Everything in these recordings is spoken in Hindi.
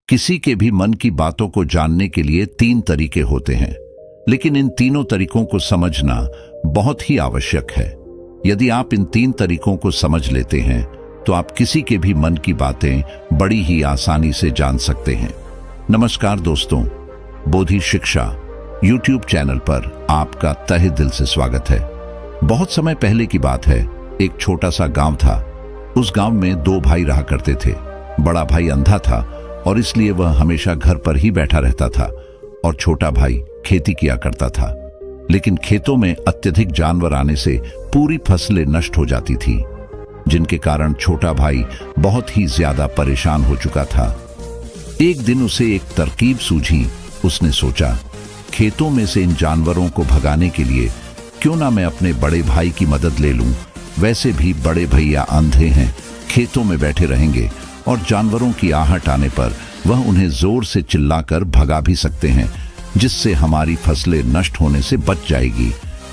किसी के भी मन की बातों को जानने के लिए 3 तरीके होते हैं, लेकिन इन तीनों तरीकों को समझना बहुत ही आवश्यक है। यदि आप इन 3 तरीकों को समझ लेते हैं तो आप किसी के भी मन की बातें बड़ी ही आसानी से जान सकते हैं। नमस्कार दोस्तों, बोधि शिक्षा YouTube चैनल पर आपका तहे दिल से स्वागत है। बहुत समय पहले की बात है, एक छोटा सा गांव था। उस गांव में 2 भाई रहा करते थे। बड़ा भाई अंधा था और इसलिए वह हमेशा घर पर ही बैठा रहता था और छोटा भाई खेती किया करता था। लेकिन खेतों में अत्यधिक जानवर आने से पूरी फसलें नष्ट हो जाती थी, जिनके कारण छोटा भाई बहुत ही ज्यादा परेशान हो चुका था। एक दिन उसे एक तरकीब सूझी। उसने सोचा, खेतों में से इन जानवरों को भगाने के लिए क्यों ना मैं अपने बड़े भाई की मदद ले लूं। वैसे भी बड़े भैया अंधे हैं, खेतों में बैठे रहेंगे और जानवरों की आहट आने पर वह उन्हें जोर से चिल्लाकर भगा भी सकते हैं, जिससे हमारी फसलें नष्ट होने से बच जाएगी।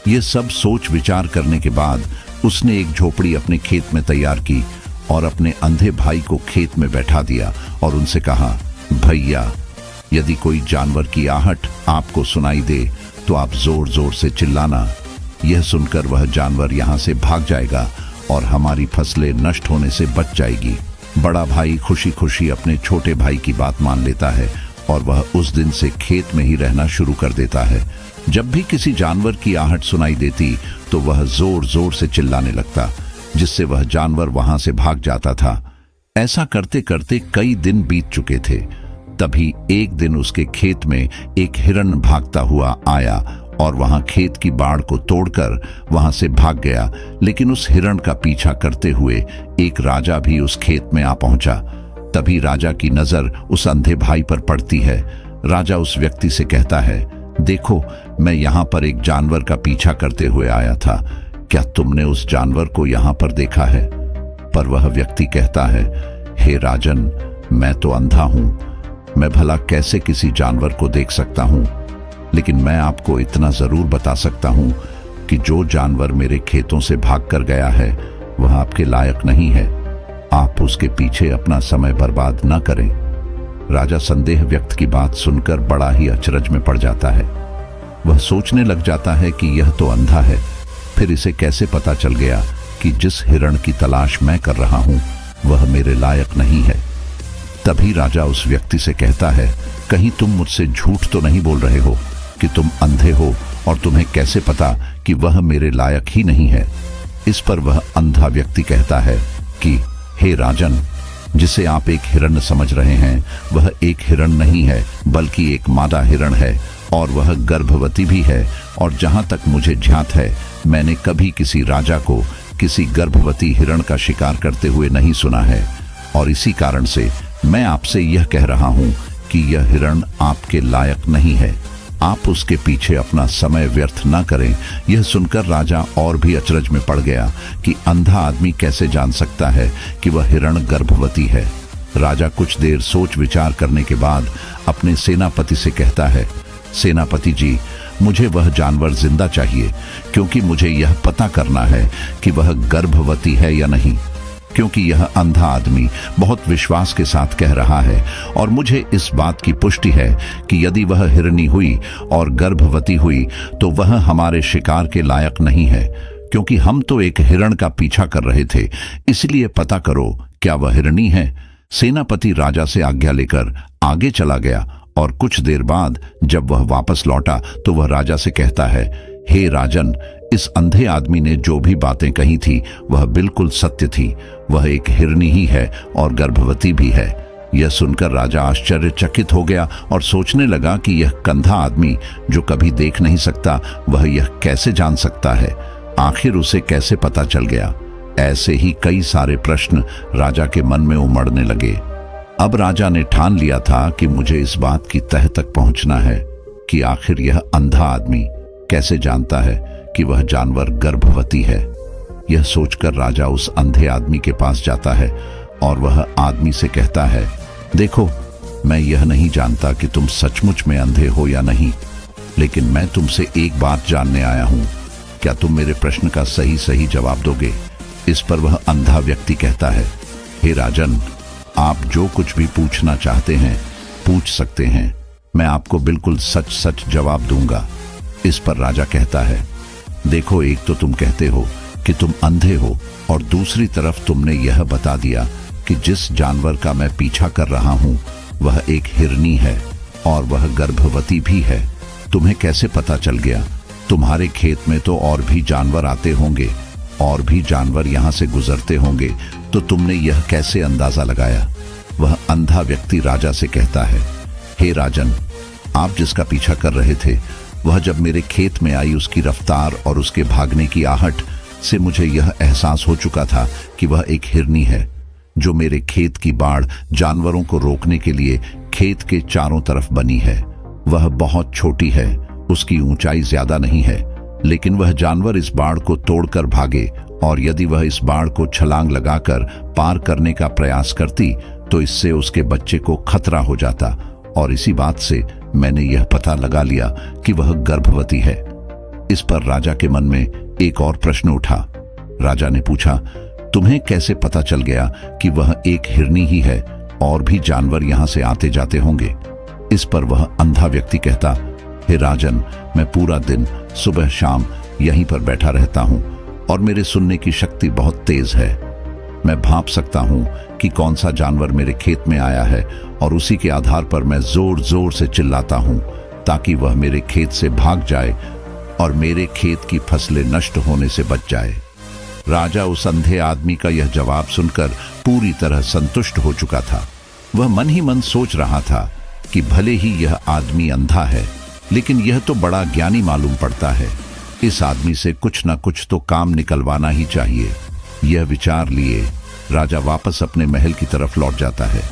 ये सब सोच विचार करने के बाद उसने एक झोपड़ी अपने खेत में तैयार की और अपने अंधे भाई को खेत में बैठा दिया और उनसे कहा, भैया, यदि कोई जानवर की आहट आपको सुनाई दे तो आप जोर जोर से चिल्लाना। यह सुनकर वह जानवर यहाँ से भाग जाएगा और हमारी फसलें नष्ट होने से बच जाएगी। बड़ा भाई खुशी खुशी अपने छोटे भाई की बात मान लेता है और वह उस दिन से खेत में ही रहना शुरू कर देता है। जब भी किसी जानवर की आहट सुनाई देती तो वह जोर जोर से चिल्लाने लगता, जिससे वह जानवर वहां से भाग जाता था। ऐसा करते करते कई दिन बीत चुके थे। तभी एक दिन उसके खेत में एक हिरण भागता हुआ आया और वहां खेत की बाड़ को तोड़कर वहां से भाग गया। लेकिन उस हिरण का पीछा करते हुए एक राजा भी उस खेत में आ पहुंचा। तभी राजा की नजर उस अंधे भाई पर पड़ती है। राजा उस व्यक्ति से कहता है, देखो, मैं यहाँ पर एक जानवर का पीछा करते हुए आया था। क्या तुमने उस जानवर को यहाँ पर देखा है? पर वह व्यक्ति कहता है, हे राजन, मैं तो अंधा हूं, मैं भला कैसे किसी जानवर को देख सकता हूं। लेकिन मैं आपको इतना जरूर बता सकता हूं कि जो जानवर मेरे खेतों से भागकर गया है वह आपके लायक नहीं है। आप उसके पीछे अपना समय बर्बाद न करें। राजा संदेह व्यक्त की बात सुनकर बड़ा ही अचरज में पड़ जाता है। वह सोचने लग जाता है कि यह तो अंधा है, फिर इसे कैसे पता चल गया कि जिस हिरण की तलाश मैं कर रहा हूं वह मेरे लायक नहीं है। तभी राजा उस व्यक्ति से कहता है, कहीं तुम मुझसे झूठ तो नहीं बोल रहे हो कि तुम अंधे हो और तुम्हें कैसे पता कि वह मेरे लायक ही नहीं है? इस पर वह अंधा व्यक्ति कहता है कि हे राजन, जिसे आप एक हिरण समझ रहे हैं वह एक हिरण नहीं है, बल्कि एक मादा हिरण है और वह गर्भवती भी है। और जहां तक मुझे ध्यात है, मैंने कभी किसी राजा को किसी गर्भवती हिरण का शिकार करते हुए नहीं सुना है। और इसी कारण से मैं आपसे यह कह रहा हूं कि यह हिरण आपके लायक नहीं है। आप उसके पीछे अपना समय व्यर्थ न करें। यह सुनकर राजा और भी अचरज में पड़ गया कि अंधा आदमी कैसे जान सकता है कि वह हिरण गर्भवती है। राजा कुछ देर सोच विचार करने के बाद अपने सेनापति से कहता है, सेनापति जी, मुझे वह जानवर जिंदा चाहिए, क्योंकि मुझे यह पता करना है कि वह गर्भवती है या नहीं। क्योंकि यह अंधा आदमी बहुत विश्वास के साथ कह रहा है और मुझे इस बात की पुष्टि है कि यदि वह हिरनी हुई और गर्भवती हुई तो वह हमारे शिकार के लायक नहीं है। क्योंकि हम तो एक हिरण का पीछा कर रहे थे, इसलिए पता करो क्या वह हिरनी है। सेनापति राजा से आज्ञा लेकर आगे चला गया और कुछ देर बाद जब वह वापस लौटा तो वह राजा से कहता है, हे राजन, इस अंधे आदमी ने जो भी बातें कही थी वह बिल्कुल सत्य थी। वह एक हिरनी ही है और गर्भवती भी है। यह सुनकर राजा आश्चर्यचकित हो गया और सोचने लगा कि यह कंधा आदमी जो कभी देख नहीं सकता, वह यह कैसे जान सकता है? आखिर उसे कैसे पता चल गया? ऐसे ही कई सारे प्रश्न राजा के मन में उमड़ने लगे। अब राजा ने ठान लिया था कि मुझे इस बात की तह तक पहुंचना है कि आखिर यह अंधा आदमी कैसे जानता है कि वह जानवर गर्भवती है। यह सोचकर राजा उस अंधे आदमी के पास जाता है और वह आदमी से कहता है, देखो, मैं यह नहीं जानता कि तुम सचमुच में अंधे हो या नहीं, लेकिन मैं तुमसे एक बात जानने आया हूं। क्या तुम मेरे प्रश्न का सही सही जवाब दोगे? इस पर वह अंधा व्यक्ति कहता है, हे राजन, आप जो कुछ भी पूछना चाहते हैं पूछ सकते हैं, मैं आपको बिल्कुल सच सच जवाब दूंगा। इस पर राजा कहता है, देखो, एक तो तुम कहते हो कि तुम अंधे हो और दूसरी तरफ तुमने यह बता दिया कि जिस जानवर का मैं पीछा कर रहा हूं वह एक हिरनी है और वह गर्भवती भी है। तुम्हें कैसे पता चल गया? तुम्हारे खेत में तो और भी जानवर आते होंगे, और भी जानवर यहां से गुजरते होंगे, तो तुमने यह कैसे अंदाजा लगाया? वह अंधा व्यक्ति राजा से कहता है, हे राजन, आप जिसका पीछा कर रहे थे वह जब मेरे खेत में आई, उसकी रफ्तार और उसके भागने की आहट से मुझे यह एहसास हो चुका था कि वह एक हिरनी है जो मेरे खेत की बाड़ जानवरों को रोकने के लिए खेत के चारों तरफ बनी है। वह बहुत छोटी है, उसकी ऊंचाई ज्यादा नहीं है, लेकिन वह जानवर इस बाड़ को तोड़कर भागे, और यदि वह इस बाड़ को छलांग लगाकर पार करने का प्रयास करती तो इससे उसके बच्चे को खतरा हो जाता, और इसी बात से मैंने यह पता लगा लिया कि वह गर्भवती है। इस पर राजा के मन में एक और प्रश्न उठा। राजा ने पूछा, तुम्हें कैसे पता चल गया कि वह एक हिरनी ही है, और भी जानवर यहां से आते जाते होंगे? इस पर वह अंधा व्यक्ति कहता, हे राजन, मैं पूरा दिन सुबह शाम यहीं पर बैठा रहता हूं और मेरे सुनने की शक्ति बहुत तेज है। मैं भांप सकता हूं कि कौन सा जानवर मेरे खेत में आया है, और उसी के आधार पर मैं जोर जोर से चिल्लाता हूं ताकि वह मेरे खेत से भाग जाए और मेरे खेत की फसलें नष्ट होने से बच जाए। राजा उस अंधे आदमी का यह जवाब सुनकर पूरी तरह संतुष्ट हो चुका था। वह मन ही मन सोच रहा था कि भले ही यह आदमी अंधा है, लेकिन यह तो बड़ा ज्ञानी मालूम पड़ता है। इस आदमी से कुछ न कुछ तो काम निकलवाना ही चाहिए। यह विचार लिए राजा वापस अपने महल की तरफ लौट जाता है।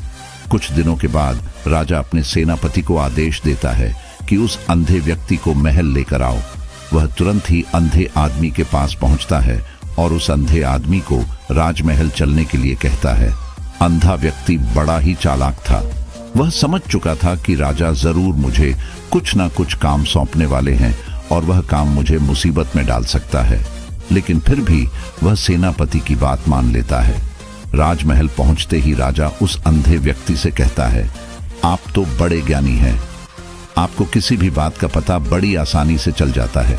कुछ दिनों के बाद राजा अपने सेनापति को आदेश देता है कि उस अंधे व्यक्ति को महल लेकर आओ। वह तुरंत ही अंधे आदमी के पास पहुंचता है और उस अंधे आदमी को राजमहल चलने के लिए कहता है। अंधा व्यक्ति बड़ा ही चालाक था। वह समझ चुका था कि राजा जरूर मुझे कुछ ना कुछ काम सौंपने वाले हैं और वह काम मुझे मुसीबत में डाल सकता है, लेकिन फिर भी वह सेनापति की बात मान लेता है। राजमहल पहुंचते ही राजा उस अंधे व्यक्ति से कहता है, आप तो बड़े ज्ञानी हैं, आपको किसी भी बात का पता बड़ी आसानी से चल जाता है।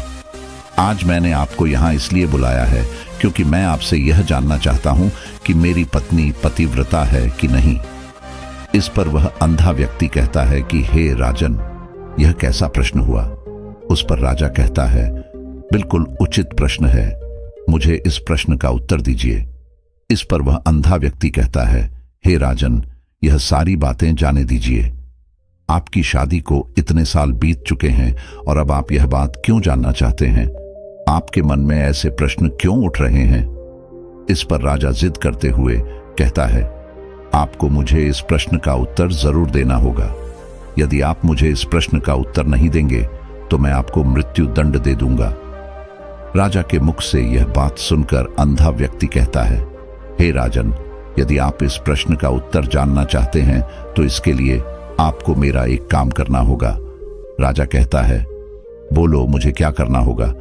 आज मैंने आपको यहाँ इसलिए बुलाया है क्योंकि मैं आपसे यह जानना चाहता हूँ कि मेरी पत्नी पतिव्रता है कि नहीं। इस पर वह अंधा व्यक्ति कहता है कि हे राजन, यह कैसा प्रश्न हुआ? उस पर राजा कहता है, बिल्कुल उचित प्रश्न है, मुझे इस प्रश्न का उत्तर दीजिए। इस पर वह अंधा व्यक्ति कहता है, हे राजन, यह सारी बातें जाने दीजिए। आपकी शादी को इतने साल बीत चुके हैं और अब आप यह बात क्यों जानना चाहते हैं? आपके मन में ऐसे प्रश्न क्यों उठ रहे हैं? इस पर राजा जिद करते हुए कहता है, आपको मुझे इस प्रश्न का उत्तर जरूर देना होगा। यदि आप मुझे इस प्रश्न का उत्तर नहीं देंगे तो मैं आपको मृत्यु दंड दे दूंगा। राजा के मुख से यह बात सुनकर अंधा व्यक्ति कहता है, हे राजन, यदि आप इस प्रश्न का उत्तर जानना चाहते हैं तो इसके लिए आपको मेरा एक काम करना होगा। राजा कहता है, बोलो, मुझे क्या करना होगा?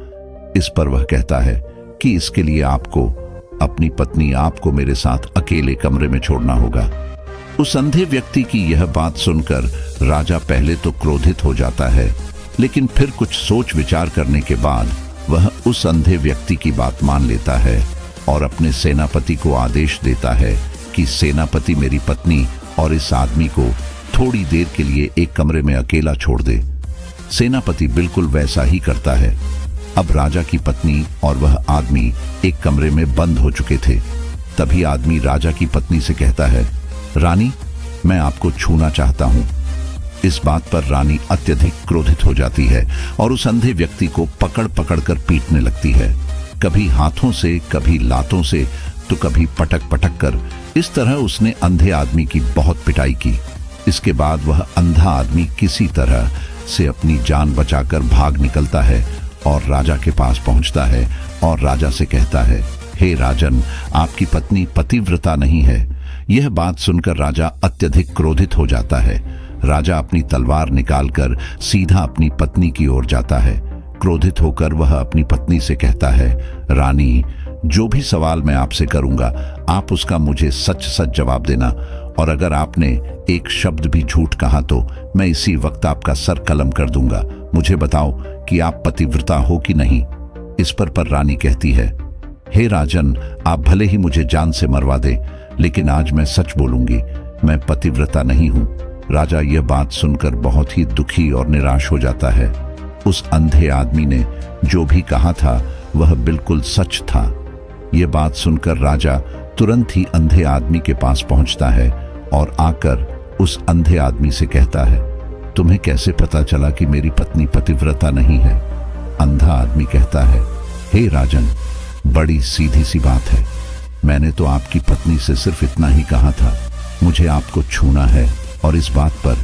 इस पर वह कहता है कि इसके लिए आपको अपनी पत्नी आपको मेरे साथ अकेले कमरे में छोड़ना होगा। उस अंधे व्यक्ति की यह बात सुनकर राजा पहले तो क्रोधित हो जाता है, लेकिन फिर कुछ सोच विचार करने के बाद वह उस अंधे व्यक्ति की बात मान लेता है और अपने सेनापति को आदेश देता है कि सेनापति मेरी पत्नी और इस आदमी को थोड़ी देर के लिए एक कमरे में अकेला छोड़ दे। सेनापति बिल्कुल वैसा ही करता है। अब राजा की पत्नी और वह आदमी एक कमरे में बंद हो चुके थे। तभी आदमी राजा की पत्नी से कहता है, रानी, मैं आपको छूना चाहता हूं। इस बात पर रानी अत्यधिक क्रोधित हो जाती है और उस अंधे व्यक्ति को पकड़ पकड़ कर पीटने लगती है, कभी हाथों से, कभी लातों से, तो कभी पटक पटक कर। इस तरह उसने अंधे आदमी की बहुत पिटाई की। इसके बाद वह अंधा आदमी किसी तरह से अपनी जान बचाकर भाग निकलता है और राजा के पास पहुंचता है और राजा से कहता है, हे राजन, आपकी पत्नी पतिव्रता नहीं है। यह बात सुनकर राजा अत्यधिक क्रोधित हो जाता है। राजा अपनी तलवार निकालकर सीधा अपनी पत्नी की ओर जाता है। क्रोधित होकर वह अपनी पत्नी से कहता है, रानी, जो भी सवाल मैं आपसे करूंगा आप उसका मुझे सच सच जवाब देना और अगर आपने एक शब्द भी झूठ कहा तो मैं इसी वक्त आपका सर कलम कर दूंगा। मुझे बताओ कि आप पतिव्रता हो कि नहीं। इस पर रानी कहती है, हे राजन, आप भले ही मुझे जान से मरवा दें, लेकिन आज मैं सच बोलूंगी, मैं पतिव्रता नहीं हूं। राजा यह बात सुनकर बहुत ही दुखी और निराश हो जाता है। उस अंधे आदमी ने जो भी कहा था वह बिल्कुल सच था। यह बात सुनकर राजा तुरंत ही अंधे आदमी के पास पहुंचता है और आकर उस अंधे आदमी से कहता है, तुम्हें कैसे पता चला कि मेरी पत्नी पतिव्रता नहीं है? अंधा आदमी कहता है, हे राजन, बड़ी सीधी सी बात है। मैंने तो आपकी पत्नी से सिर्फ इतना ही कहा था, मुझे आपको छूना है। और इस बात पर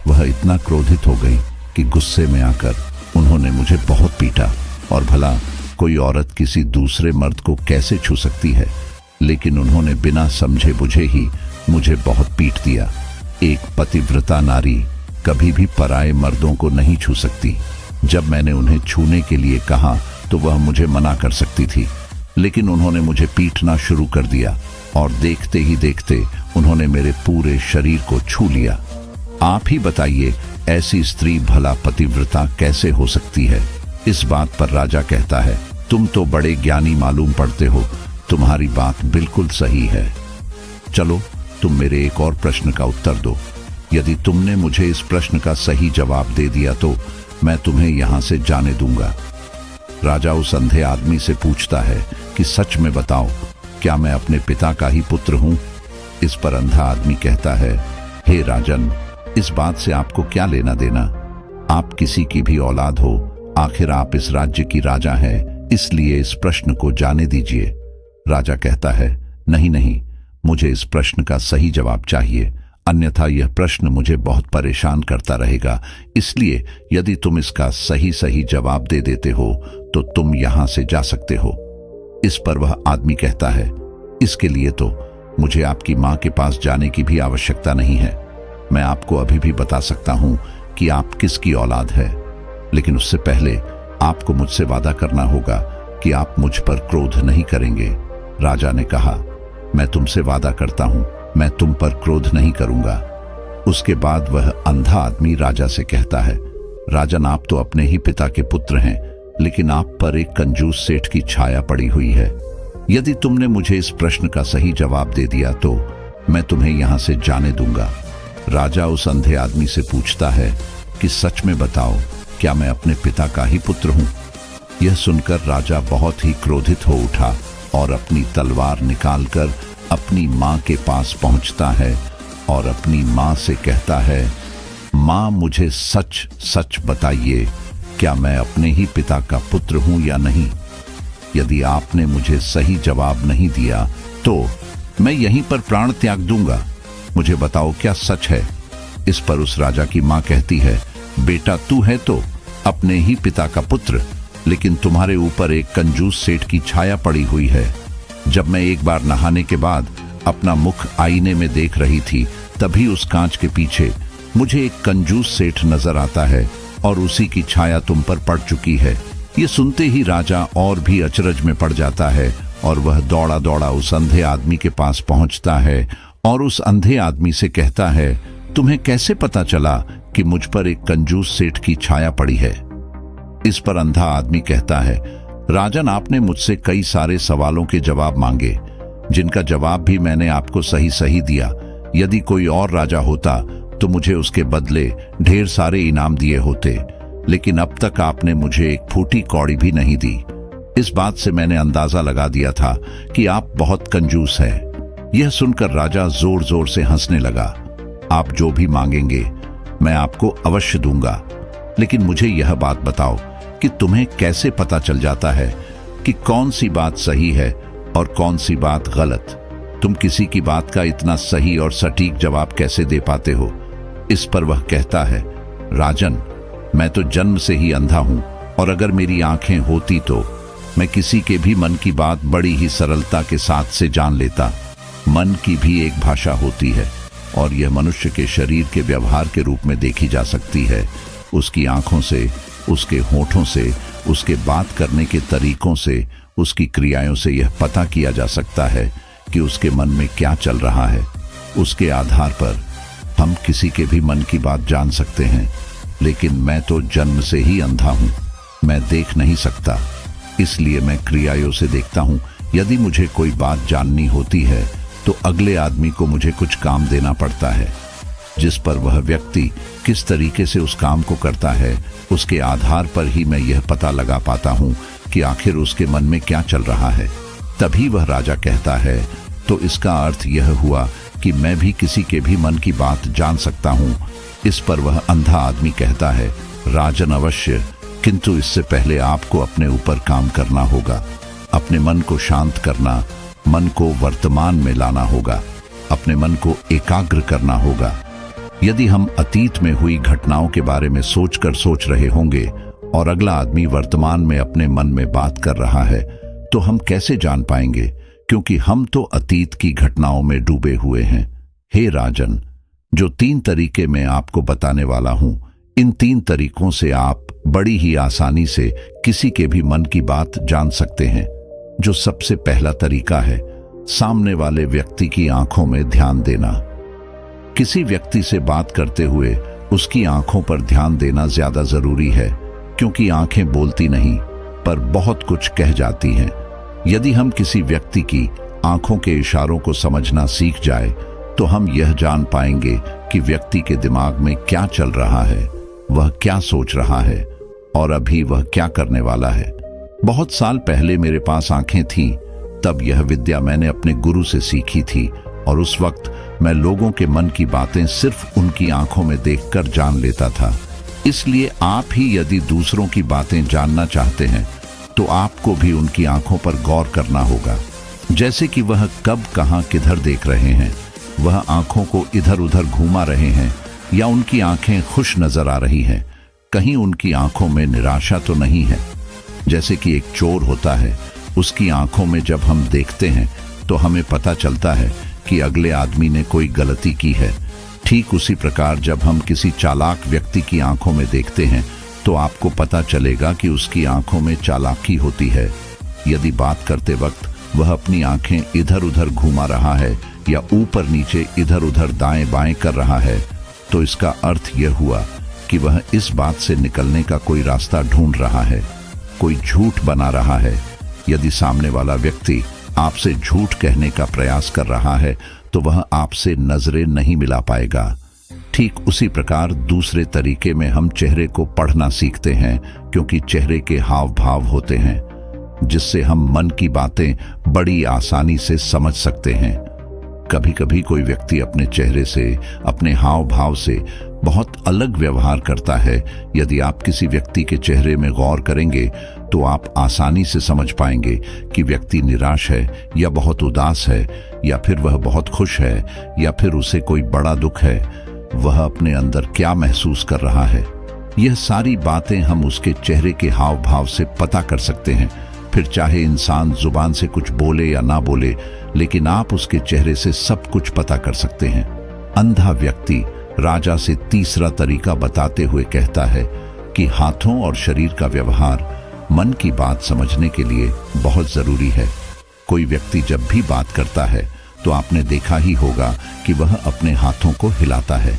वह इतना क्रोधित हो गई कि गुस्से में आकर उन्होंने मुझे बहुत पीटा। और भला कोई औरत किसी दूसरे मर्द को कैसे छू सकती है? लेकिन उन्होंने बिना समझे बुझे ही मुझे बहुत पीट दिया। एक पतिव्रता नारी कभी भी पराये मर्दों को नहीं छू सकती। जब मैंने उन्हें छूने के लिए कहा तो वह मुझे मना कर सकती थी, लेकिन उन्होंने मुझे पीटना शुरू कर दिया और देखते ही देखते उन्होंने मेरे पूरे शरीर को छू लिया। आप ही बताइए, ऐसी स्त्री भला पतिव्रता कैसे हो सकती है? इस बात पर राजा कहता है, तुम तो बड़े ज्ञानी मालूम पड़ते हो, तुम्हारी बात बिल्कुल सही है। चलो तुम मेरे एक और प्रश्न का उत्तर दो। यदि तुमने मुझे इस प्रश्न का सही जवाब दे दिया तो मैं तुम्हें यहां से जाने दूंगा। राजा उस अंधे आदमी से पूछता है कि सच में बताओ, क्या मैं अपने पिता का ही पुत्र हूं? इस पर अंधा आदमी कहता है, हे राजन, इस बात से आपको क्या लेना देना? आप किसी की भी औलाद हो, आखिर आप इस राज्य की राजा हैं, इसलिए इस प्रश्न को जाने दीजिए। राजा कहता है, नहीं नहीं, मुझे इस प्रश्न का सही जवाब चाहिए, अन्यथा यह प्रश्न मुझे बहुत परेशान करता रहेगा। इसलिए यदि तुम इसका सही सही जवाब दे देते हो तो तुम यहां से जा सकते हो। इस पर वह आदमी कहता है, इसके लिए तो मुझे आपकी मां के पास जाने की भी आवश्यकता नहीं है। मैं आपको अभी भी बता सकता हूं कि आप किसकी औलाद है, लेकिन उससे पहले आपको मुझसे वादा करना होगा कि आप मुझ पर क्रोध नहीं करेंगे। राजा ने कहा, मैं तुमसे वादा करता हूं, मैं तुम पर क्रोध नहीं करूंगा। उसके बाद वह अंधा आदमी राजा से कहता है, राजन, आप तो अपने ही पिता के पुत्र हैं, लेकिन आप पर एक कंजूस सेठ की छाया पड़ी हुई है। यदि तुमने मुझे इस प्रश्न का सही जवाब दे दिया तो मैं तुम्हें यहां से जाने दूंगा। राजा उस अंधे आदमी से पूछता है कि सच में बताओ, क्या मैं अपने पिता का ही पुत्र हूं? यह सुनकर राजा बहुत ही क्रोधित हो उठा और अपनी तलवार निकालकर अपनी मां के पास पहुंचता है और अपनी मां से कहता है, मां, मुझे सच सच बताइए, क्या मैं अपने ही पिता का पुत्र हूं या नहीं? यदि आपने मुझे सही जवाब नहीं दिया तो मैं यहीं पर प्राण त्याग दूंगा। मुझे बताओ, क्या सच है? इस पर उस राजा की मां कहती है, बेटा, तू है तो अपने ही पिता का पुत्र, लेकिन तुम्हारे ऊपर एक कंजूस सेठ की छाया पड़ी हुई है। जब मैं एक बार नहाने के बाद अपना मुख आईने में देख रही थी, तभी उस कांच के पीछे मुझे एक कंजूस सेठ नजर आता है और उसी की छाया तुम पर पड़ चुकी है। ये सुनते ही राजा और भी अचरज में पड़ जाता है और वह दौड़ा दौड़ा उस अंधे आदमी के पास पहुंचता है और उस अंधे आदमी से कहता है, तुम्हें कैसे पता चला कि मुझ पर एक कंजूस सेठ की छाया पड़ी है? इस पर अंधा आदमी कहता है, राजन, आपने मुझसे कई सारे सवालों के जवाब मांगे, जिनका जवाब भी मैंने आपको सही सही दिया। यदि कोई और राजा होता तो मुझे उसके बदले ढेर सारे इनाम दिए होते, लेकिन अब तक आपने मुझे एक फूटी कौड़ी भी नहीं दी। इस बात से मैंने अंदाजा लगा दिया था कि आप बहुत कंजूस हैं। यह सुनकर राजा जोर जोर से हंसने लगा। आप जो भी मांगेंगे मैं आपको अवश्य दूंगा, लेकिन मुझे यह बात बताओ कि तुम्हें कैसे पता चल जाता है कि कौन सी बात सही है और कौन सी बात गलत? तुम किसी की बात का इतना सही और सटीक जवाब कैसे दे पाते हो? इस पर वह कहता है, राजन, मैं तो जन्म से ही अंधा हूं, और अगर मेरी आंखें होती तो मैं किसी के भी मन की बात बड़ी ही सरलता के साथ से जान लेता। मन की भी एक भाषा होती है और यह मनुष्य के शरीर के व्यवहार के रूप में देखी जा सकती है। उसकी आंखों से, उसके होठों से, उसके बात करने के तरीकों से, उसकी क्रियाओं से यह पता किया जा सकता है कि उसके मन में क्या चल रहा है। उसके आधार पर हम किसी के भी मन की बात जान सकते हैं, लेकिन मैं तो जन्म से ही अंधा हूं। मैं देख नहीं सकता, इसलिए मैं क्रियाओं से देखता हूं। यदि मुझे कोई बात जाननी होती है तो अगले आदमी को मुझे कुछ काम देना पड़ता है, जिस पर वह व्यक्ति किस तरीके से उस काम को करता है, उसके आधार पर ही मैं यह पता लगा पाता हूं कि आखिर उसके मन में क्या चल रहा है। तभी वह राजा कहता है, तो इसका अर्थ यह हुआ कि मैं भी किसी के भी मन की बात जान सकता हूं। इस पर वह अंधा आदमी कहता है, राजन अवश्य, किंतु इससे पहले आपको अपने ऊपर काम करना होगा। अपने मन को शांत करना, मन को वर्तमान में लाना होगा, अपने मन को एकाग्र करना होगा। यदि हम अतीत में हुई घटनाओं के बारे में सोच रहे होंगे और अगला आदमी वर्तमान में अपने मन में बात कर रहा है, तो हम कैसे जान पाएंगे, क्योंकि हम तो अतीत की घटनाओं में डूबे हुए हैं। हे राजन, जो 3 तरीके मैं आपको बताने वाला हूं, इन 3 तरीकों से आप बड़ी ही आसानी से किसी के भी मन की बात जान सकते हैं। जो सबसे पहला तरीका है, सामने वाले व्यक्ति की आंखों में ध्यान देना। किसी व्यक्ति से बात करते हुए उसकी आंखों पर ध्यान देना ज्यादा जरूरी है, क्योंकि आंखें बोलती नहीं पर बहुत कुछ कह जाती हैं। यदि हम किसी व्यक्ति की आंखों के इशारों को समझना सीख जाए तो हम यह जान पाएंगे कि व्यक्ति के दिमाग में क्या चल रहा है, वह क्या सोच रहा है और अभी वह क्या करने वाला है। बहुत साल पहले मेरे पास आंखें थीं, तब यह विद्या मैंने अपने गुरु से सीखी थी और उस वक्त मैं लोगों के मन की बातें सिर्फ उनकी आंखों में देखकर जान लेता था। इसलिए आप ही यदि दूसरों की बातें जानना चाहते हैं तो आपको भी उनकी आंखों पर गौर करना होगा, जैसे कि वह कब कहां किधर देख रहे हैं, वह आंखों को इधर उधर घुमा रहे हैं या उनकी आंखें खुश नजर आ रही हैं। कहीं उनकी आंखों में निराशा तो नहीं है। जैसे कि एक चोर होता है, उसकी आंखों में जब हम देखते हैं तो हमें पता चलता है कि अगले आदमी ने कोई गलती की है। ठीक उसी प्रकार जब हम किसी चालाक व्यक्ति की आंखों में देखते हैं तो आपको पता चलेगा कि उसकी आंखों में चालाकी होती है। यदि बात करते वक्त वह अपनी आंखें इधर उधर घुमा रहा है या ऊपर नीचे इधर उधर दाएं बाएं कर रहा है, तो इसका अर्थ यह हुआ कि वह इस बात से निकलने का कोई रास्ता ढूंढ रहा है, कोई झूठ बना रहा है। यदि सामने वाला व्यक्ति आपसे झूठ कहने का प्रयास कर रहा है तो वह आपसे नजरें नहीं मिला पाएगा। ठीक उसी प्रकार दूसरे तरीके में हम चेहरे को पढ़ना सीखते हैं, क्योंकि चेहरे के हाव भाव होते हैं जिससे हम मन की बातें बड़ी आसानी से समझ सकते हैं। कभी कभी कोई व्यक्ति अपने चेहरे से, अपने हाव भाव से बहुत अलग व्यवहार करता है। यदि आप किसी व्यक्ति के चेहरे में गौर करेंगे तो आप आसानी से समझ पाएंगे कि व्यक्ति निराश है या बहुत उदास है, या फिर वह बहुत खुश है, या फिर उसे कोई बड़ा दुख है। वह अपने अंदर क्या महसूस कर रहा है, यह सारी बातें हम उसके चेहरे के हाव भाव से पता कर सकते हैं। फिर चाहे इंसान जुबान से कुछ बोले या ना बोले, लेकिन आप उसके चेहरे से सब कुछ पता कर सकते हैं। अंधा व्यक्ति राजा से तीसरा तरीका बताते हुए कहता है कि हाथों और शरीर का व्यवहार मन की बात समझने के लिए बहुत जरूरी है। कोई व्यक्ति जब भी बात करता है तो आपने देखा ही होगा कि वह अपने हाथों को हिलाता है,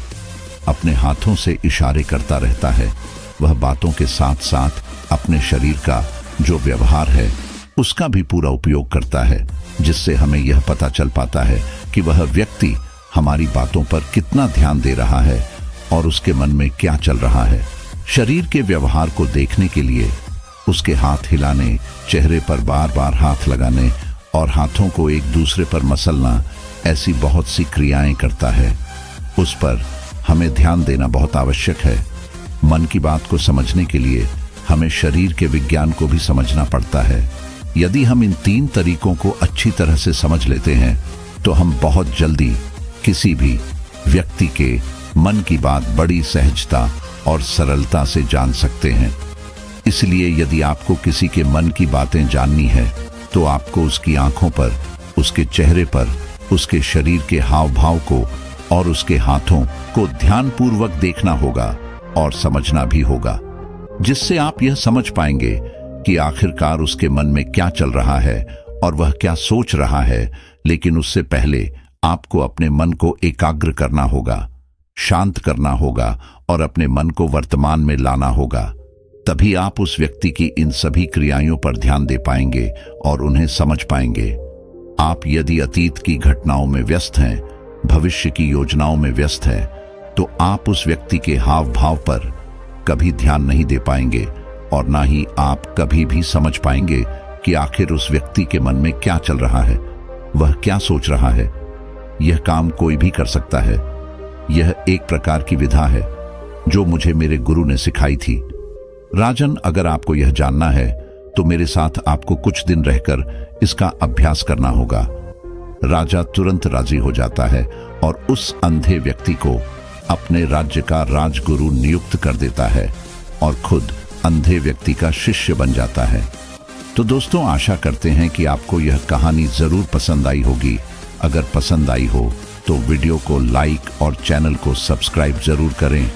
अपने हाथों से इशारे करता रहता है। वह बातों के साथ साथ अपने शरीर का जो व्यवहार है उसका भी पूरा उपयोग करता है, जिससे हमें यह पता चल पाता है कि वह व्यक्ति हमारी बातों पर कितना ध्यान दे रहा है और उसके मन में क्या चल रहा है। शरीर के व्यवहार को देखने के लिए उसके हाथ हिलाने, चेहरे पर बार बार हाथ लगाने और हाथों को एक दूसरे पर मसलना, ऐसी बहुत सी क्रियाएं करता है। उस पर हमें ध्यान देना बहुत आवश्यक है। मन की बात को समझने के लिए हमें शरीर के विज्ञान को भी समझना पड़ता है। यदि हम इन 3 तरीकों को अच्छी तरह से समझ लेते हैं तो हम बहुत जल्दी किसी भी व्यक्ति के मन की बात बड़ी सहजता और सरलता से जान सकते हैं। इसलिए यदि आपको किसी के मन की बातें जाननी है तो आपको उसकी आंखों पर, उसके चेहरे पर, उसके शरीर के हाव भाव को और उसके हाथों को ध्यानपूर्वक देखना होगा और समझना भी होगा, जिससे आप यह समझ पाएंगे कि आखिरकार उसके मन में क्या चल रहा है और वह क्या सोच रहा है। लेकिन उससे पहले आपको अपने मन को एकाग्र करना होगा, शांत करना होगा और अपने मन को वर्तमान में लाना होगा। तभी आप उस व्यक्ति की इन सभी क्रियाओं पर ध्यान दे पाएंगे और उन्हें समझ पाएंगे। आप यदि अतीत की घटनाओं में व्यस्त हैं, भविष्य की योजनाओं में व्यस्त हैं, तो आप उस व्यक्ति के हाव भाव पर कभी ध्यान नहीं दे पाएंगे और ना ही आप कभी भी समझ पाएंगे कि आखिर उस व्यक्ति के मन में क्या चल रहा है, वह क्या सोच रहा है। यह काम कोई भी कर सकता है। यह एक प्रकार की विधा है जो मुझे मेरे गुरु ने सिखाई थी। राजन, अगर आपको यह जानना है तो मेरे साथ आपको कुछ दिन रहकर इसका अभ्यास करना होगा। राजा तुरंत राजी हो जाता है और उस अंधे व्यक्ति को अपने राज्य का राजगुरु नियुक्त कर देता है और खुद अंधे व्यक्ति का शिष्य बन जाता है। तो दोस्तों, आशा करते हैं कि आपको यह कहानी जरूर पसंद आई होगी। अगर पसंद आई हो तो वीडियो को लाइक और चैनल को सब्सक्राइब जरूर करें।